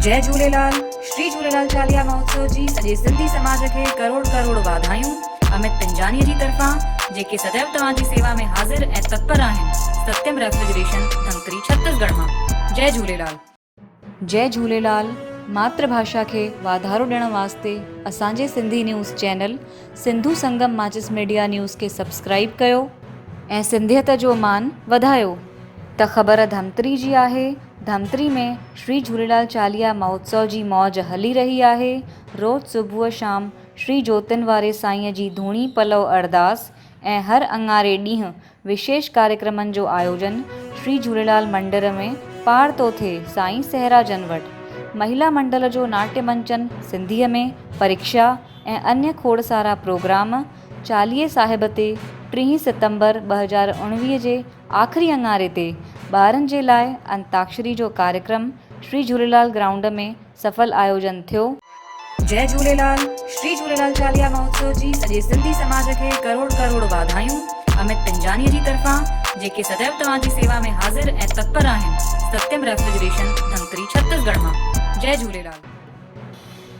जय झूलेलाल। श्री झूलेलाल चालीहा महोत्सव जी सॼे सिंधी समाज खे करोड़ करोड़ वाधायूं। अमित पिंजानी जी तरफ़ां जेके सदैव तव्हांजी सेवा में हाज़िर ऐं तत्पर आहिनि। सत्यम रेफ्रिजरेशन धमतरी छत्तीसगढ़ मां। जय झूलेलाल। जय झूलेलाल। मातृभाषा खे वाधारो ॾियण वास्ते असांजे सिंधी न्यूज़ चैनल सिंधु संगम माचिस मीडिया न्यूज़ खे सब्सक्राइब कयो ऐं सिंधियत जो मान वधायो। त ख़बर धमतरी जी आहे। धमतरी में श्री झूलेलाल चालीहा महोत्सव जी मौज हली रही आहे। रोज़ सुबुह शाम श्री ज्योतिन वारे साईंअ जी धूणी पलव अरदास ऐं हर अंगारे ॾींहुं विशेष कार्यक्रमनि जो आयोजन श्री झूलेलाल मंदिर में पार थो थिए। साईं सहरा जन वटि महिला मंडल जो नाट्य मंचन सिंधीअ में परीक्षा ऐं अन्य खोड़सारा प्रोग्राम चालीहे साहिब ते 3 सितंबर 2019 जे आख़िरी अंगारे ते ॿारनि जे लाइ अंताक्षरी जो कार्यक्रम श्री झूलेलाल ग्राउंड में सफल आयोजन थियो। जय झूलेलाल। श्री झूलेलाल चालीहा महोत्सव जी सॼे सिंधी समाज खे करोड़ करोड़ वाधायूं। अमित पिंजानी जी तरफ़ां जेके सदैव तव्हांजी सेवा में हाज़िर ऐं तत्पर आहिनि। सत्यम रेफ्रिजरेशन धमतरी छत्तीसगढ़ मां। जय झूलेलाल।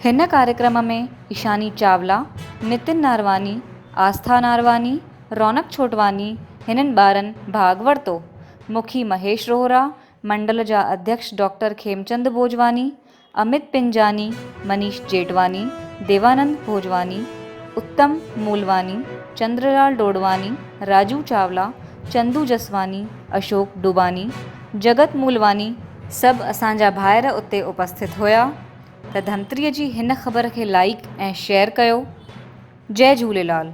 हिन कार्यक्रम में ईशानी चावला, नितिन नारवानी, आस्था नारवानी, रौनक छोटवानी हिननि ॿारनि भाग वरितो। मुखी महेश रोहरा, मंडल जा अध्यक्ष डॉक्टर खेमचंद भोजवानी, अमित पिंजानी, मनीष जेटवानी, देवानंद भोजवानी, उत्तम मूलवानी, चंद्रलाल डोडवानी, राजू चावला, चंदू जसवानी, अशोक डुबानी, जगत मूलवानी सभु असांजा भाइर उते उपस्थित हुया। त धमतरीअ जी हिन ख़बर खे लाइक ऐं शेयर कयो। जय झूलेलाल।